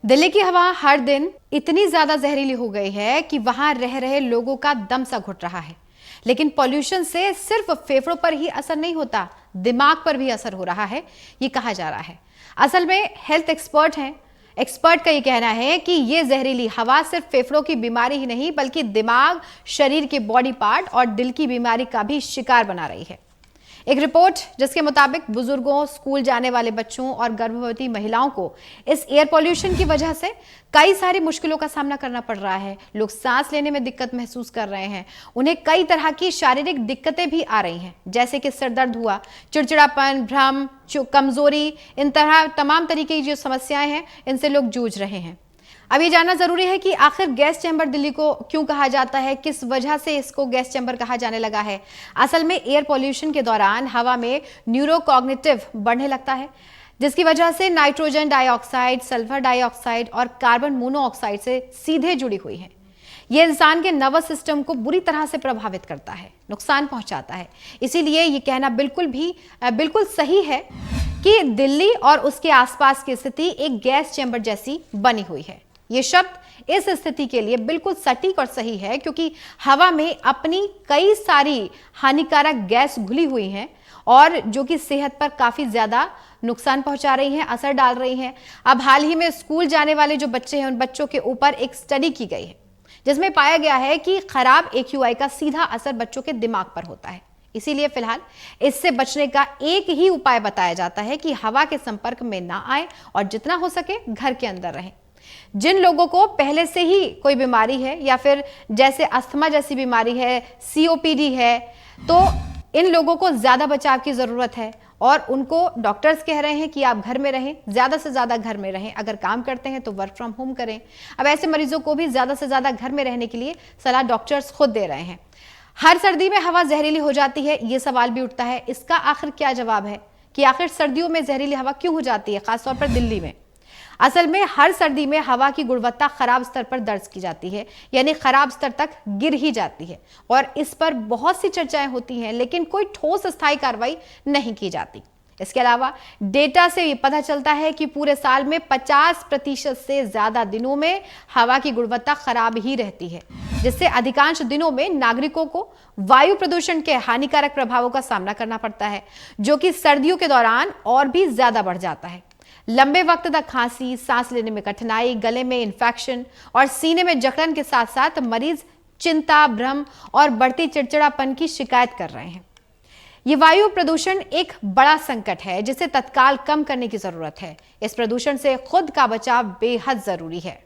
दिल्ली की हवा हर दिन इतनी ज्यादा जहरीली हो गई है कि वहां रह रहे लोगों का दम सा घुट रहा है। लेकिन पॉल्यूशन से सिर्फ फेफड़ों पर ही असर नहीं होता, दिमाग पर भी असर हो रहा है, ये कहा जा रहा है। असल में हेल्थ एक्सपर्ट का ये कहना है कि ये जहरीली हवा सिर्फ फेफड़ों की बीमारी ही नहीं बल्कि दिमाग, शरीर के बॉडी पार्ट और दिल की बीमारी का भी शिकार बना रही है। एक रिपोर्ट जिसके मुताबिक बुजुर्गों, स्कूल जाने वाले बच्चों और गर्भवती महिलाओं को इस एयर पॉल्यूशन की वजह से कई सारी मुश्किलों का सामना करना पड़ रहा है। लोग सांस लेने में दिक्कत महसूस कर रहे हैं, उन्हें कई तरह की शारीरिक दिक्कतें भी आ रही हैं, जैसे कि सिर दर्द हुआ, चिड़चिड़ापन, भ्रम, कमजोरी, इन तरह तमाम तरीके की जो समस्याएं हैं इनसे लोग जूझ रहे हैं। अब ये जानना जरूरी है कि आखिर गैस चैम्बर दिल्ली को क्यों कहा जाता है, किस वजह से इसको गैस चैम्बर कहा जाने लगा है। असल में एयर पॉल्यूशन के दौरान हवा में न्यूरोकॉग्निटिव बढ़ने लगता है, जिसकी वजह से नाइट्रोजन डाइऑक्साइड, सल्फर डाइऑक्साइड और कार्बन मोनोऑक्साइड से सीधे जुड़ी हुई है। यह इंसान के नर्वस सिस्टम को बुरी तरह से प्रभावित करता है, नुकसान पहुंचाता है। इसीलिए यह कहना बिल्कुल सही है कि दिल्ली और उसके आसपास की स्थिति एक गैस चैम्बर जैसी बनी हुई है। ये शब्द इस स्थिति के लिए बिल्कुल सटीक और सही है, क्योंकि हवा में अपनी कई सारी हानिकारक गैस घुली हुई हैं और जो कि सेहत पर काफी ज्यादा नुकसान पहुंचा रही हैं, असर डाल रही हैं। अब हाल ही में स्कूल जाने वाले जो बच्चे हैं, उन बच्चों के ऊपर एक स्टडी की गई है जिसमें पाया गया है कि खराब AQI का सीधा असर बच्चों के दिमाग पर होता है। इसीलिए फिलहाल इससे बचने का एक ही उपाय बताया जाता है कि हवा के संपर्क में ना आए और जितना हो सके घर के अंदर रहें। जिन लोगों को पहले से ही कोई बीमारी है या फिर जैसे अस्थमा जैसी बीमारी है, COPD है, तो इन लोगों को ज्यादा बचाव की जरूरत है और उनको डॉक्टर्स कह रहे हैं कि आप घर में रहें, ज्यादा से ज्यादा घर में रहें। अगर काम करते हैं तो वर्क फ्रॉम होम करें। अब ऐसे मरीजों को भी ज्यादा से ज्यादा घर में रहने के लिए सलाह डॉक्टर्स खुद दे रहे हैं। हर सर्दी में हवा जहरीली हो जाती है, ये सवाल भी उठता है, इसका आखिर क्या जवाब है कि आखिर सर्दियों में जहरीली हवा क्यों हो जाती है, खासतौर पर दिल्ली में। असल में हर सर्दी में हवा की गुणवत्ता खराब स्तर पर दर्ज की जाती है, यानी खराब स्तर तक गिर ही जाती है और इस पर बहुत सी चर्चाएं होती हैं, लेकिन कोई ठोस स्थायी कार्रवाई नहीं की जाती। इसके अलावा डेटा से ये पता चलता है कि पूरे साल में 50% से ज्यादा दिनों में हवा की गुणवत्ता खराब ही रहती है, जिससे अधिकांश दिनों में नागरिकों को वायु प्रदूषण के हानिकारक प्रभावों का सामना करना पड़ता है, जो कि सर्दियों के दौरान और भी ज्यादा बढ़ जाता है। लंबे वक्त तक खांसी, सांस लेने में कठिनाई, गले में इंफेक्शन और सीने में जकड़न के साथ साथ मरीज चिंता, भ्रम और बढ़ती चिड़चिड़ापन की शिकायत कर रहे हैं। ये वायु प्रदूषण एक बड़ा संकट है जिसे तत्काल कम करने की जरूरत है। इस प्रदूषण से खुद का बचाव बेहद जरूरी है।